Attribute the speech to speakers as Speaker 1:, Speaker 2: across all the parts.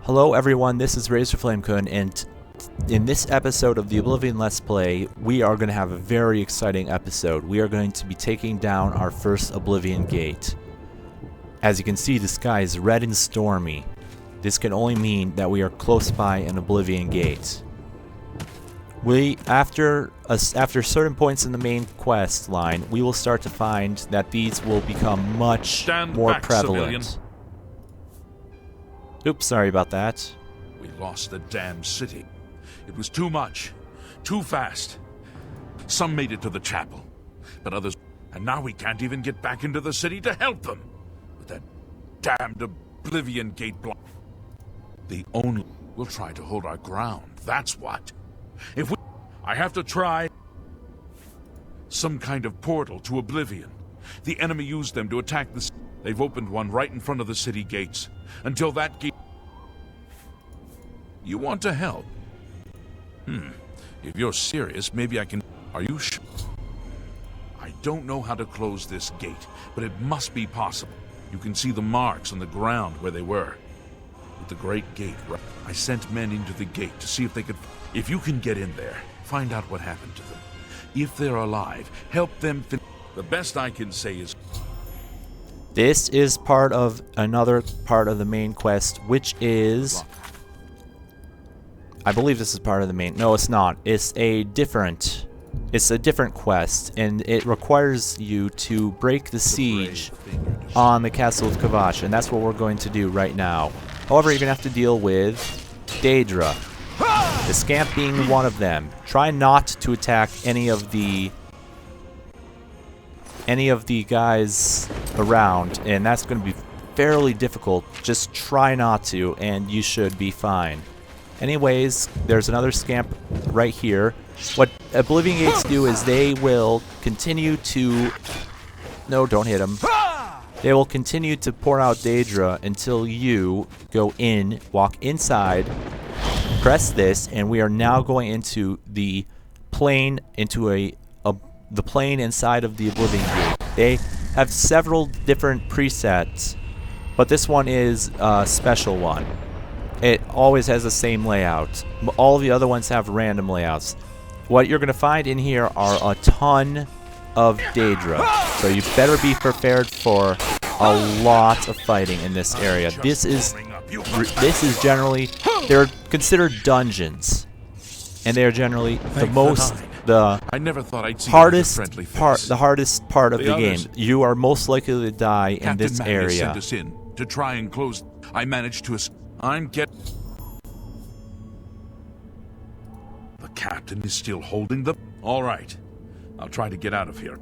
Speaker 1: Hello everyone, this is Razorflamekun, and in this episode of the Oblivion Let's Play, we are going to have a very exciting episode. We are going to be taking down our first Oblivion Gate. As you can see, the sky is red and stormy. This can only mean that we are close by an Oblivion Gate. After certain points in the main quest line, we will start to find that these will become much more prevalent. Civilian. Oops, sorry about that.
Speaker 2: We lost the damn city. It was too much. Too fast. Some made it to the chapel, but others... And now we can't even get back into the city to help them. With that damned Oblivion Gate block. We'll try to hold our ground, that's what. I have to try some kind of portal to Oblivion. The enemy used them to attack the... They've opened one right in front of the city gates. Until that gate... You want to help? If you're serious, maybe I can... Are you sure? I don't know how to close this gate, but it must be possible. You can see the marks on the ground where they were. With the great gate, I sent men into the gate to see if they could... If you can get in there, find out what happened to them. If they're alive, help them... The best I can say is...
Speaker 1: This is part of another part of the main quest, which is... I believe this is part of the main... No, it's not. It's a different quest, and it requires you to break the siege on the castle of Kvatch, and that's what we're going to do right now. However, you're going to have to deal with daedra, the scamp being one of them. Try not to attack any of the guys around, and that's going to be fairly difficult. Just try not to, and you should be fine. Anyways, there's another scamp right here. What Oblivion Gates do is they will continue to... No, don't hit him. They will continue to pour out daedra until you go in, walk inside, press this, and we are now going into the plane, the plane inside of the Oblivion Gate. They have several different presets, but this one is a special one. It always has the same layout. All the other ones have random layouts. What you're going to find in here are a ton of daedra, so you better be prepared for a lot of fighting in this area. This is generally, they're considered dungeons, and they are generally the
Speaker 2: I never thought I'd see
Speaker 1: the hardest part of the game. You are most likely to die in this area.
Speaker 2: Sent us in to try and close. I managed to. The captain is still holding them. All right, I'll try to get out of here.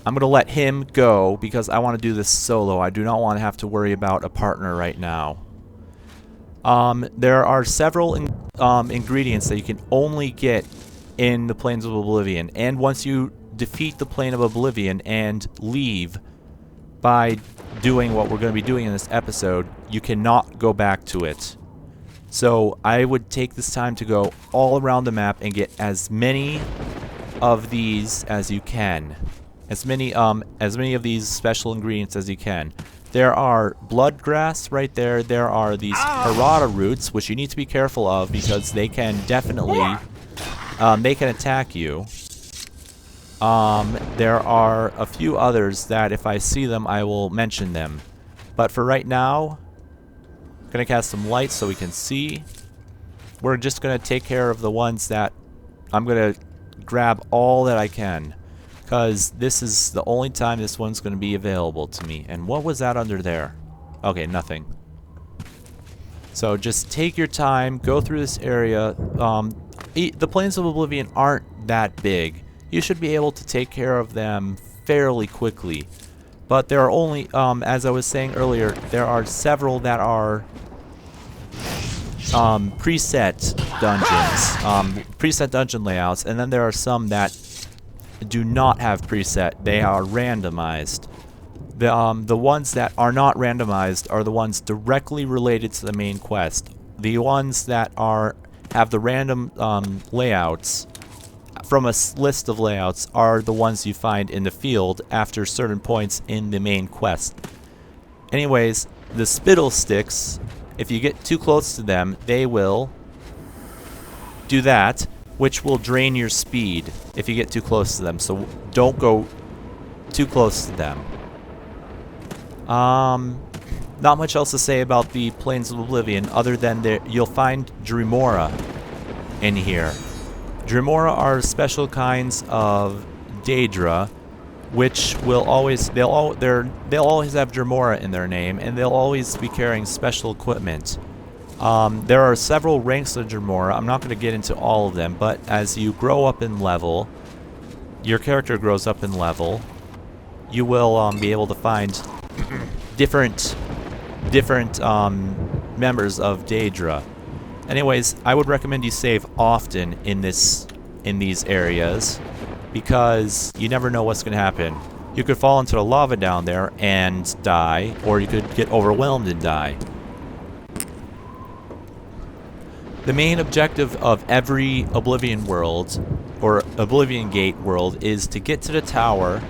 Speaker 1: I'm going to let him go because I want to do this solo. I do not want to have to worry about a partner right now. There are several ingredients that you can only get in the Plains of Oblivion, and once you defeat the Plane of Oblivion and leave by doing what we're going to be doing in this episode, you cannot go back to it. So I would take this time to go all around the map and get as many of these as you can. As many of these special ingredients as you can. There are blood grass right there. There are these Harada roots, which you need to be careful of because they can definitely they can attack you. There are a few others that if I see them, I will mention them. But for right now, I'm going to cast some light so we can see. We're just going to take care of the ones that I'm going to grab all that I can. Because this is the only time this one's going to be available to me. And what was that under there? Okay, nothing. So just take your time, go through this area. The Plains of Oblivion aren't that big. You should be able to take care of them fairly quickly. But there are only, as I was saying earlier, there are several that are preset dungeons, preset dungeon layouts, and then there are some that do not have preset. They are randomized. The ones that are not randomized are the ones directly related to the main quest. The ones that have the random layouts from a list of layouts are the ones you find in the field after certain points in the main quest. Anyways, the spittle sticks If you get too close to them, they will do that, which will drain your speed if you get too close to them. So don't go too close to them. Not much else to say about the Plains of Oblivion other than you'll find Dremora in here. Dremora are special kinds of daedra, which will always they'll always have Dremora in their name, and they'll always be carrying special equipment. There are several ranks of Dremora. I'm not going to get into all of them, but as you grow up in level, your character grows up in level, you will be able to find different members of daedra. Anyways, I would recommend you save often in these areas, because you never know what's going to happen. You could fall into the lava down there and die, or you could get overwhelmed and die. The main objective of every Oblivion world, or Oblivion Gate world, is to get to the tower,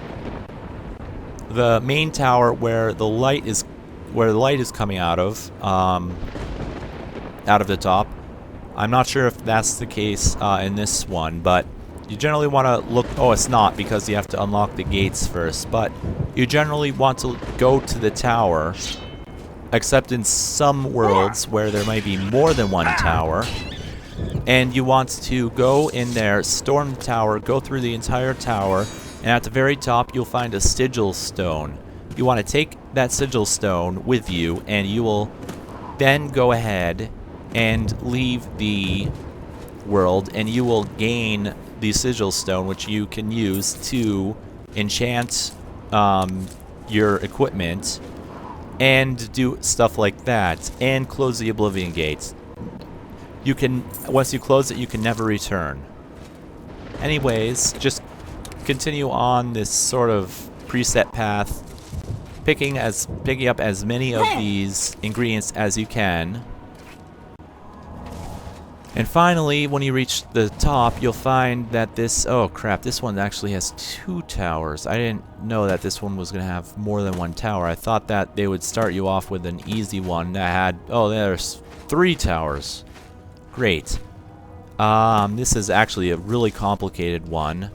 Speaker 1: the main tower where the light is coming out of the top. I'm not sure if that's the case in this one, but you generally want to look... Oh, it's not, because you have to unlock the gates first, but you generally want to go to the tower, except in some worlds where there might be more than one tower, and you want to go in there, storm the tower, go through the entire tower, and at the very top you'll find a Sigil Stone. You want to take that Sigil Stone with you, and you will then go ahead and leave the world, and you will gain the Sigil Stone, which you can use to enchant your equipment and do stuff like that, and close the Oblivion Gate. You can, once you close it, you can never return. Anyways, just continue on this sort of preset path, picking up as many of these ingredients as you can. And finally, when you reach the top, you'll find that this... Oh crap, this one actually has 2 towers. I didn't know that this one was going to have more than 1 tower. I thought that they would start you off with an easy one that had... Oh, there's 3 towers. Great. This is actually a really complicated one.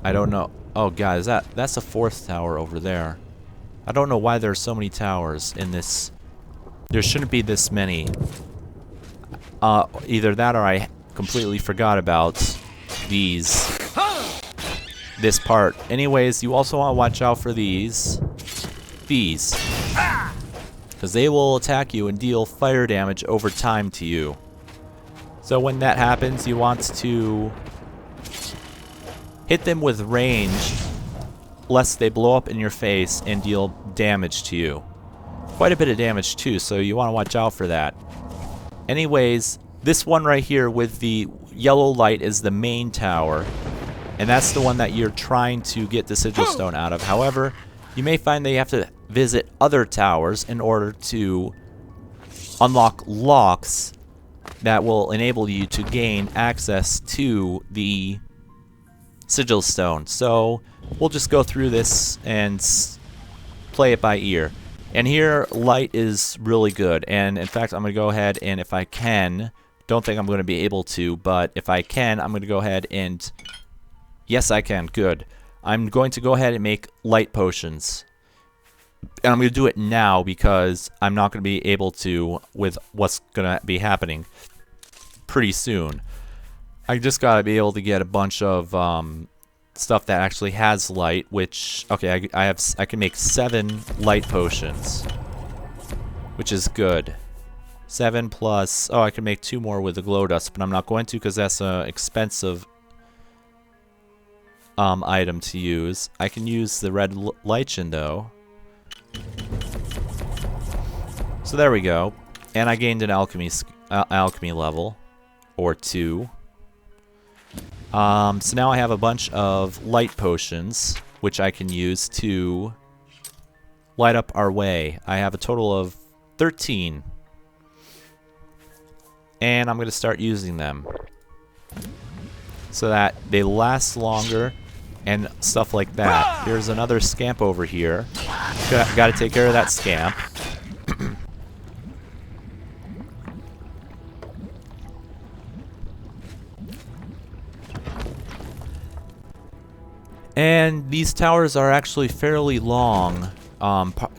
Speaker 1: I don't know... Oh god, that's a 4th tower over there. I don't know why there's so many towers in this. There shouldn't be this many. Either that or I completely forgot about this part. Anyways, you also want to watch out for these, because they will attack you and deal fire damage over time to you. So when that happens, you want to hit them with range, lest they blow up in your face and deal damage to you. Quite a bit of damage too, so you want to watch out for that. Anyways, this one right here with the yellow light is the main tower, and that's the one that you're trying to get the Sigil Stone out of. However, you may find that you have to visit other towers in order to unlock locks that will enable you to gain access to the Sigil Stone. So we'll just go through this and play it by ear. And here, light is really good, and in fact I'm going to go ahead and, if I can, don't think I'm going to be able to, but if I can, I'm going to go ahead and, yes I can, good. I'm going to go ahead and make light potions. And I'm going to do it now because I'm not going to be able to with what's going to be happening pretty soon. I just got to be able to get a bunch of stuff that actually has light, which, okay, I can make 7 light potions, which is good. 7 plus, oh, I can make 2 more with the glow dust, but I'm not going to because that's an expensive item to use. I can use the red lichen though. So there we go, and I gained an alchemy level or 2. So now I have a bunch of light potions, which I can use to light up our way. I have a total of 13. And I'm going to start using them so that they last longer and stuff like that. There's another scamp over here. Got to take care of that scamp. And these towers are actually fairly long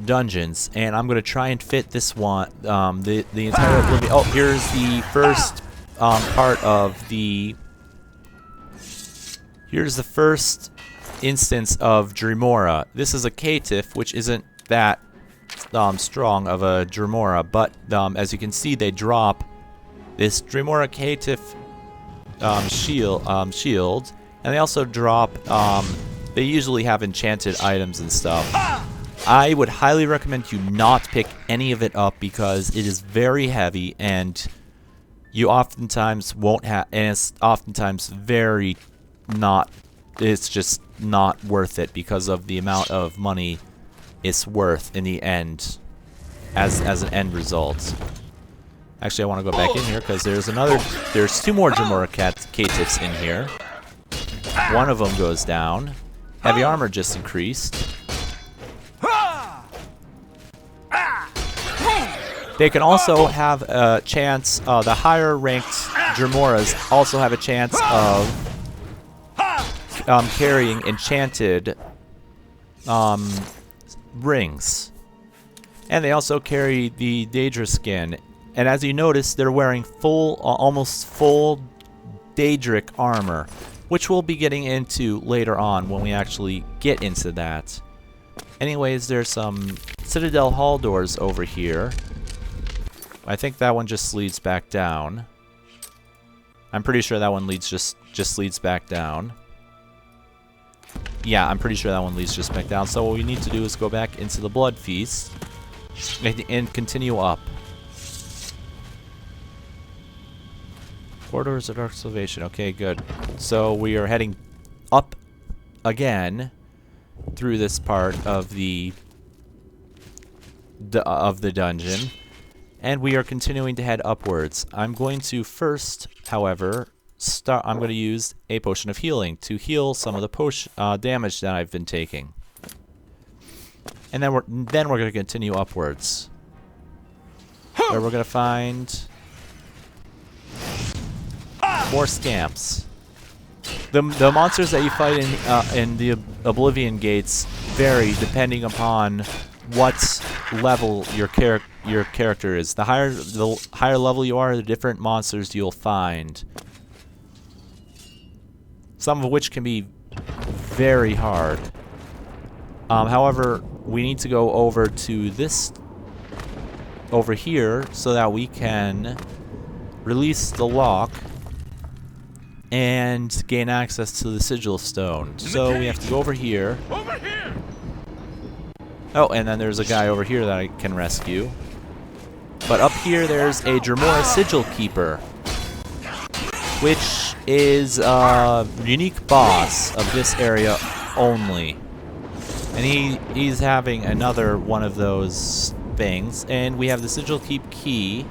Speaker 1: dungeons, and I'm going to try and fit this one, the entire Oblivion. Oh, here's the first part of the... Here's the first instance of Dremora. This is a caitiff, which isn't that strong of a Dremora, but as you can see, they drop this Dremora caitiff shield, and they also drop, they usually have enchanted items and stuff. I would highly recommend you not pick any of it up because it is very heavy, and you oftentimes won't have, and it's oftentimes very not, it's just not worth it because of the amount of money it's worth in the end as an end result. Actually, I want to go back in here because there's two more Dremora caitiffs in here. One of them goes down. Heavy armor just increased. They can also have a chance, the higher ranked Dremoras also have a chance of carrying enchanted rings. And they also carry the daedra skin. And as you notice, they're wearing full, almost full daedric armor, which we'll be getting into later on when we actually get into that. Anyways, there's some Citadel Hall doors over here. I think that one just leads back down. I'm pretty sure that one leads just leads back down. Yeah, I'm pretty sure that one leads just back down. So what we need to do is go back into the Blood Feast and continue up. Corridors of Dark Salvation. Okay, good. So we are heading up again through this part of the dungeon, and we are continuing to head upwards. I'm going to first, however, I'm going to use a potion of healing to heal some of the damage that I've been taking, and then we're going to continue upwards, where we're going to find more scamps. The monsters that you fight in the Oblivion Gates vary depending upon what level your character is. The higher level you are, the different monsters you'll find. Some of which can be very hard. However, we need to go over to this over here so that we can release the lock and gain access to the Sigil Stone. So we have to go over here.
Speaker 2: Over here!
Speaker 1: Oh, and then there's a guy over here that I can rescue. But up here there's a Dremora Sigil Keeper, which is a unique boss of this area only. And he's having another one of those things. And we have the Sigil Keep key,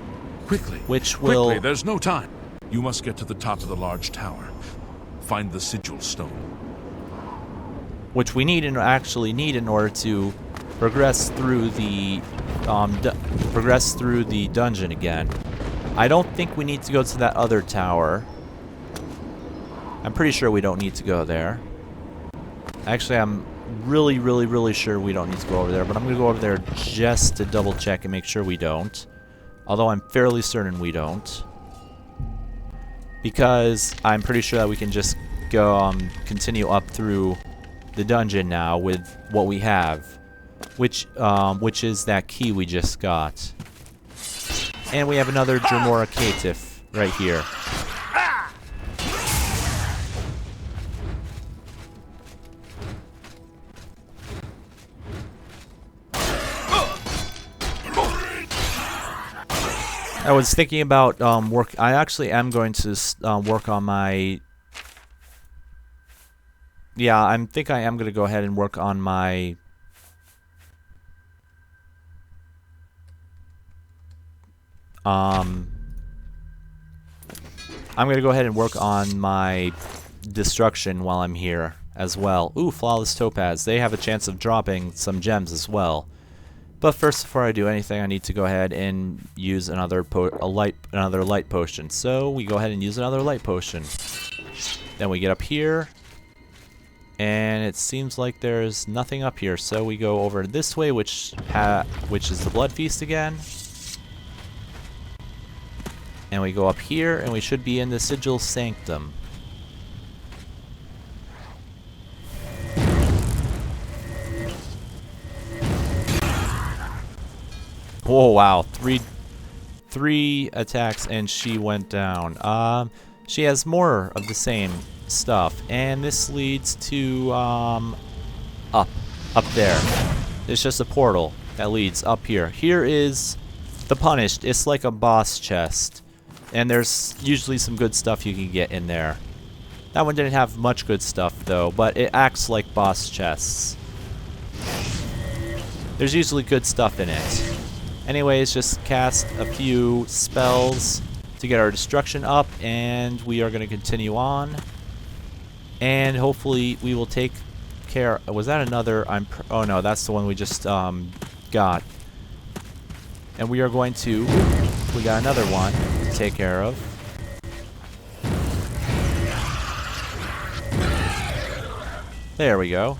Speaker 2: Quickly,
Speaker 1: which will...
Speaker 2: Quickly, there's no time. You must get to the top of the large tower. Find the Sigil Stone.
Speaker 1: Which we actually need in order to progress through the dungeon again. I don't think we need to go to that other tower. I'm pretty sure we don't need to go there. Actually, I'm really sure we don't need to go over there, but I'm going to go over there just to double check and make sure we don't. Although I'm fairly certain we don't. Because I'm pretty sure that we can just go continue up through the dungeon now with what we have, which is that key we just got. And we have another Dremora caitiff right here. I was thinking about I actually am going to work on my... Yeah, I think I am going to go ahead and work on my... I'm going to go ahead and work on my destruction while I'm here as well. Ooh, Flawless Topaz. They have a chance of dropping some gems as well. But first, before I do anything, I need to go ahead and use another light potion. So we go ahead and use another light potion. Then we get up here, And it seems like there's nothing up here, so we go over this way, which is the Blood Feast again. And we go up here, and we should be in the Sigil Sanctum. Oh wow, three attacks and she went down. She has more of the same stuff, and this leads to up there. There's just a portal that leads up here. Here is the Punished. It's like a boss chest, and there's usually some good stuff you can get in there. That one didn't have much good stuff though, but it acts like boss chests. There's usually good stuff in it. Anyways, just cast a few spells to get our destruction up, and we are going to continue on. And hopefully we will take care. Was that another? Oh no, that's the one we just got. And we are going to. We got another one to take care of. There we go.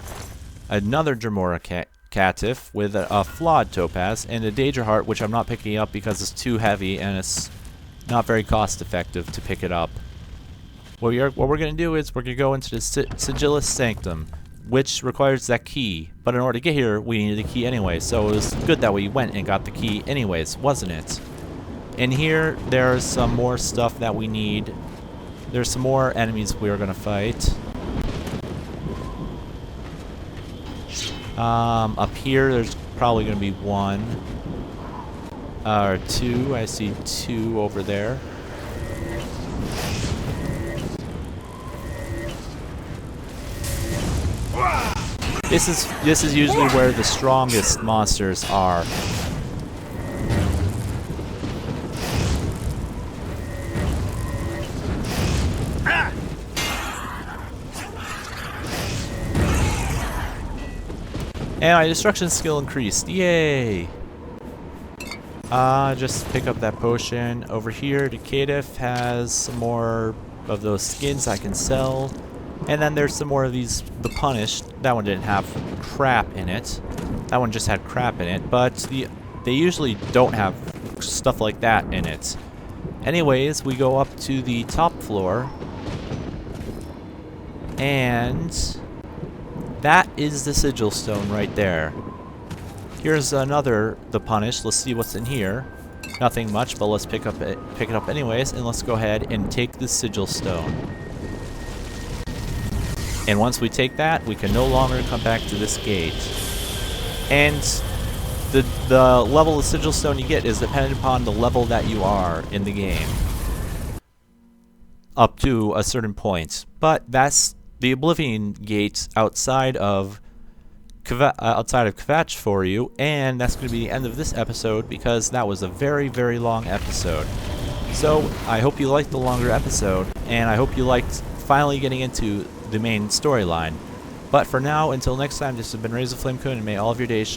Speaker 1: Another Dremora Catif with a flawed topaz and a daedra heart, which I'm not picking up because it's too heavy and it's not very cost effective to pick it up. What we're going to do is we're going to go into the Sigil Sanctum, which requires that key. But in order to get here, we needed the key anyway, so it was good that we went and got the key anyways, wasn't it? And here, there's some more stuff that we need. There's some more enemies we are going to fight. Up here, there's probably going to be one. Or two. I see two over there. This is usually where the strongest monsters are. And my destruction skill increased. Yay! Just pick up that potion. Over here, the Catif has some more of those skins I can sell. And then there's some more of these, the Punished. That one didn't have crap in it. That one just had crap in it. But they usually don't have stuff like that in it. Anyways, we go up to the top floor. And that is the Sigil Stone right there. Here's another, the Punished. Let's see what's in here. Nothing much, but let's pick it up anyways, and let's go ahead and take the Sigil Stone. And once we take that, we can no longer come back to this gate. And the level of Sigil Stone you get is dependent upon the level that you are in the game. Up to a certain point. But that's the Oblivion Gate outside of Kvatch for you, and that's going to be the end of this episode because that was a very, very long episode. So I hope you liked the longer episode, and I hope you liked finally getting into the main storyline. But for now, until next time, this has been Razorflamekun, and may all of your days shine.